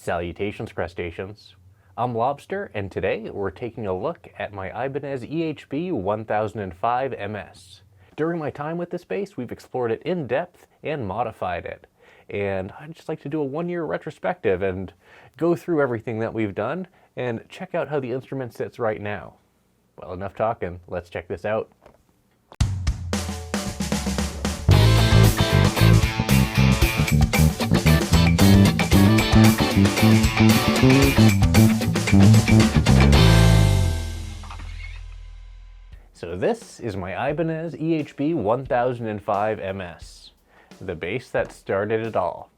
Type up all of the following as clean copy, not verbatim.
Salutations, crustaceans. I'm Lobster, and today we're taking a look at my Ibanez EHB1005MS. During my time with this bass, we've explored it in depth and modified it. And I'd just like to do a one-year retrospective and go through everything that we've done and check out how the instrument sits right now. Well, enough talking, let's check this out. So this is my Ibanez EHB1005MS, the bass that started it all.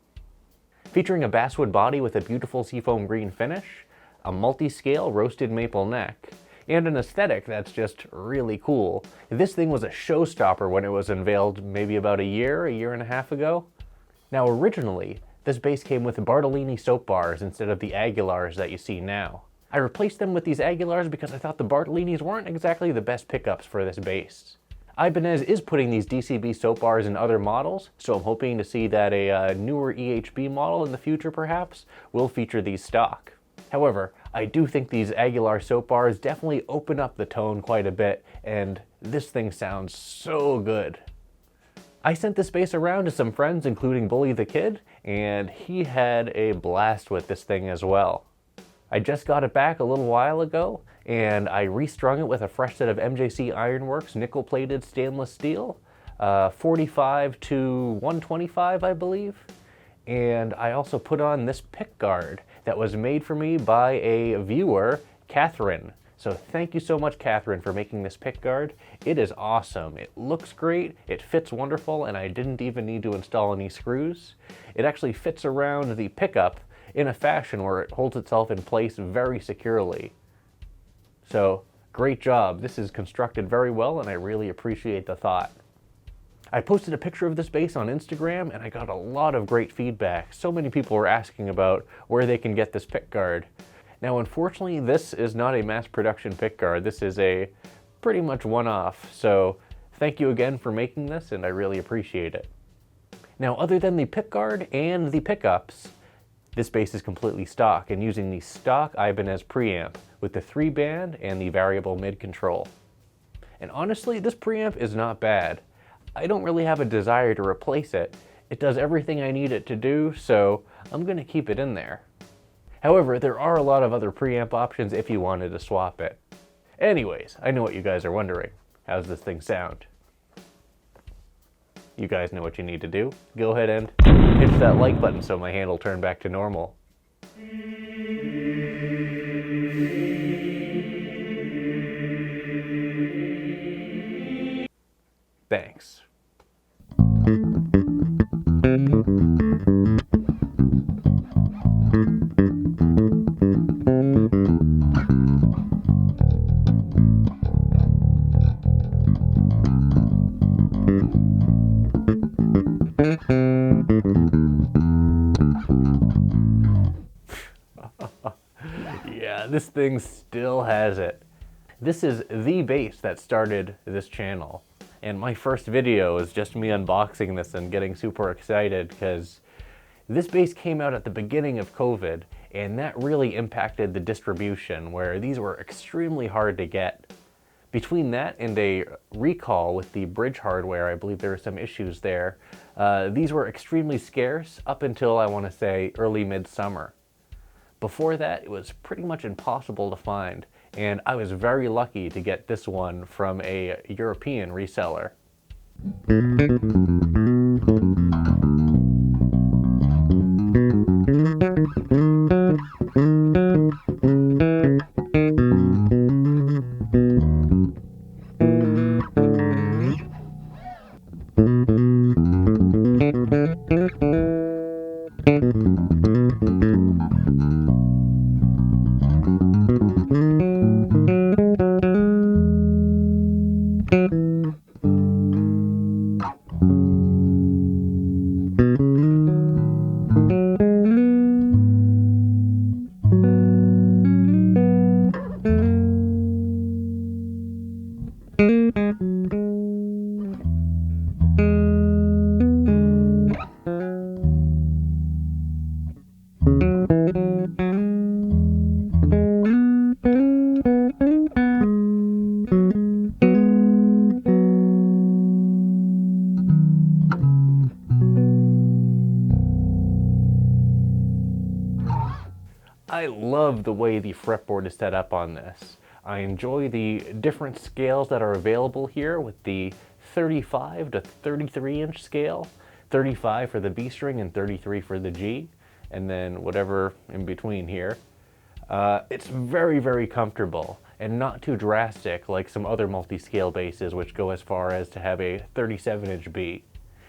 Featuring a basswood body with a beautiful seafoam green finish, a multi-scale roasted maple neck, and an aesthetic that's just really cool. This thing was a showstopper when it was unveiled maybe about a year and a half ago. Now originally, this bass came with Bartolini soap bars instead of the Aguilars that you see now. I replaced them with these Aguilars because I thought the Bartolinis weren't exactly the best pickups for this bass. Ibanez is putting these DCB soap bars in other models, so I'm hoping to see that a newer EHB model in the future perhaps will feature these stock. However, I do think these Aguilar soap bars definitely open up the tone quite a bit, and this thing sounds so good. I sent this bass around to some friends, including Bully the Kid, and he had a blast with this thing as well. I just got it back a little while ago, and I restrung it with a fresh set of MJC Ironworks nickel-plated stainless steel, 45 to 125, I believe. And I also put on this pick guard that was made for me by a viewer, Catherine. So thank you so much, Catherine, for making this pick guard. It is awesome. It looks great, it fits wonderful, and I didn't even need to install any screws. It actually fits around the pickup in a fashion where it holds itself in place very securely. So great job. This is constructed very well, and I really appreciate the thought. I posted a picture of this bass on Instagram, and I got a lot of great feedback. So many people were asking about where they can get this pick guard. Now, unfortunately, this is not a mass production pick guard. This is a pretty much one-off. So thank you again for making this, and I really appreciate it. Now, other than the pick guard and the pickups, this bass is completely stock and using the stock Ibanez preamp with the 3-band and the variable mid control. And honestly, this preamp is not bad. I don't really have a desire to replace it. It does everything I need it to do, so I'm gonna keep it in there. However, there are a lot of other preamp options if you wanted to swap it. Anyways, I know what you guys are wondering. How's this thing sound? You guys know what you need to do. Go ahead and hit that like button so my hand will turn back to normal. Thanks. Yeah, this thing still has it. This is the bass that started this channel. And my first video is just me unboxing this and getting super excited because this bass came out at the beginning of COVID, and that really impacted the distribution where these were extremely hard to get. Between that and a recall with the bridge hardware, I believe there were some issues there. These were extremely scarce up until, I want to say, early midsummer. Before that, it was pretty much impossible to find, and I was very lucky to get this one from a European reseller. I love the way the fretboard is set up on this. I enjoy the different scales that are available here with the 35 to 33 inch scale, 35 for the B string and 33 for the G, and then whatever in between here. It's very, very comfortable and not too drastic like some other multi-scale basses which go as far as to have a 37 inch B.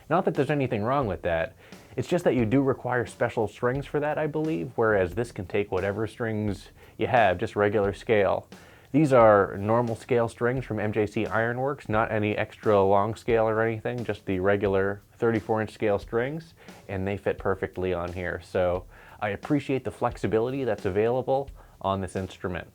Not that there's anything wrong with that, it's just that you do require special strings for that, I believe, whereas this can take whatever strings you have, just regular scale. These are normal scale strings from MJC Ironworks, not any extra long scale or anything, just the regular 34-inch scale strings, and they fit perfectly on here. So I appreciate the flexibility that's available on this instrument.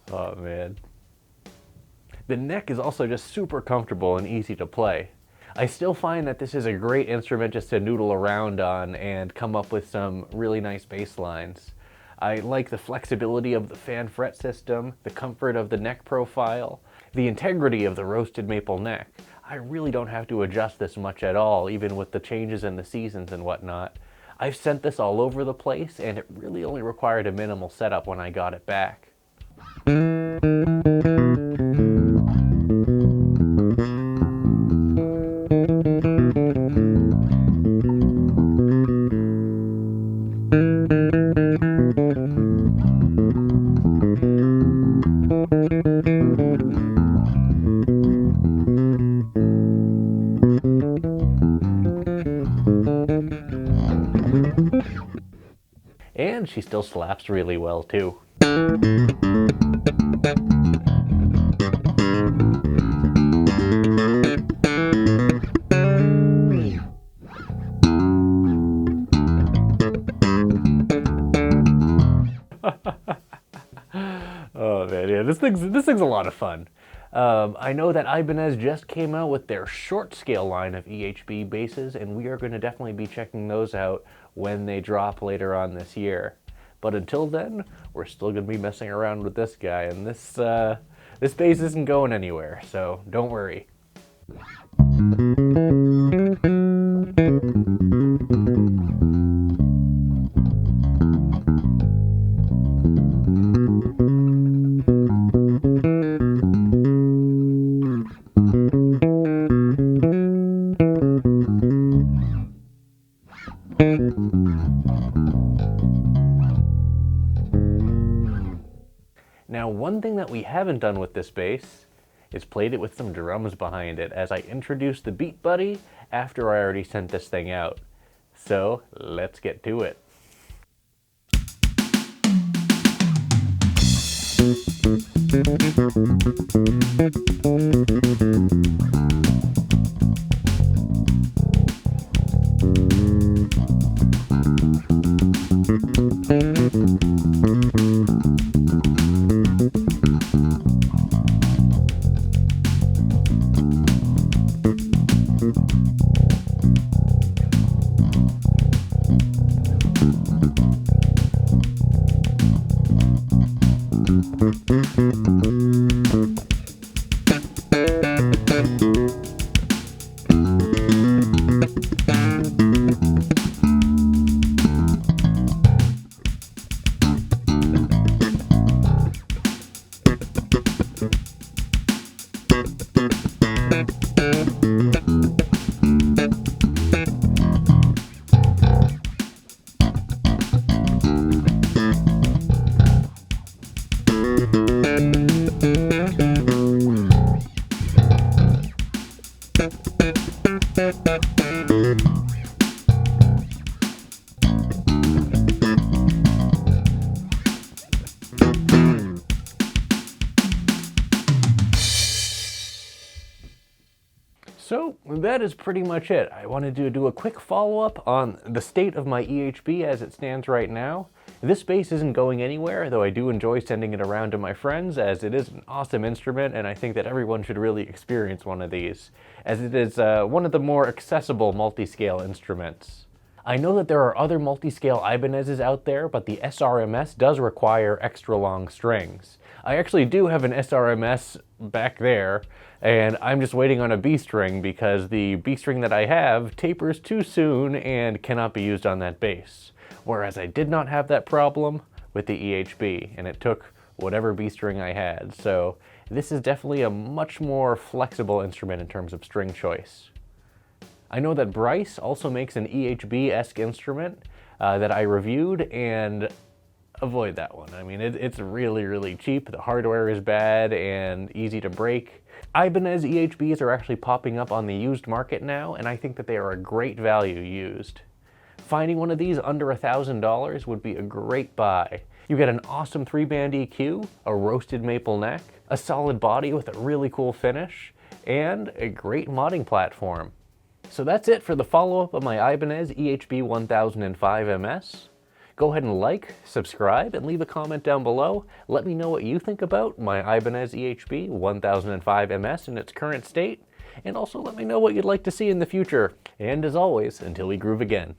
Oh man. The neck is also just super comfortable and easy to play. I still find that this is a great instrument just to noodle around on and come up with some really nice bass lines. I like the flexibility of the fan fret system, the comfort of the neck profile, the integrity of the roasted maple neck. I really don't have to adjust this much at all, even with the changes in the seasons and whatnot. I've sent this all over the place, and it really only required a minimal setup when I got it back. And she still slaps really well too. Oh man, yeah, this thing's a lot of fun. I know that Ibanez just came out with their short scale line of EHB basses, and we are going to definitely be checking those out when they drop later on this year. But until then, we're still going to be messing around with this guy, and this bass isn't going anywhere, so don't worry. Now, one thing that we haven't done with this bass is played it with some drums behind it as I introduced the Beat Buddy after I already sent this thing out. So let's get to it. So that is pretty much it. I wanted to do a quick follow-up on the state of my EHB as it stands right now, This bass isn't going anywhere, though I do enjoy sending it around to my friends, as it is an awesome instrument, and I think that everyone should really experience one of these, as it is one of the more accessible multi-scale instruments. I know that there are other multi-scale Ibanezes out there, but the SRMS does require extra long strings. I actually do have an SRMS back there, and I'm just waiting on a B string because the B string that I have tapers too soon and cannot be used on that bass. Whereas I did not have that problem with the EHB, and it took whatever B string I had. So this is definitely a much more flexible instrument in terms of string choice. I know that Bryce also makes an EHB-esque instrument that I reviewed, and avoid that one. I mean, it's really, really cheap. The hardware is bad and easy to break. Ibanez EHBs are actually popping up on the used market now, and I think that they are a great value used. Finding one of these under $1,000 would be a great buy. You get an awesome 3-band EQ, a roasted maple neck, a solid body with a really cool finish, and a great modding platform. So that's it for the follow-up of my Ibanez EHB1005MS. Go ahead and like, subscribe, and leave a comment down below. Let me know what you think about my Ibanez EHB1005MS in its current state, and also let me know what you'd like to see in the future. And as always, until we groove again.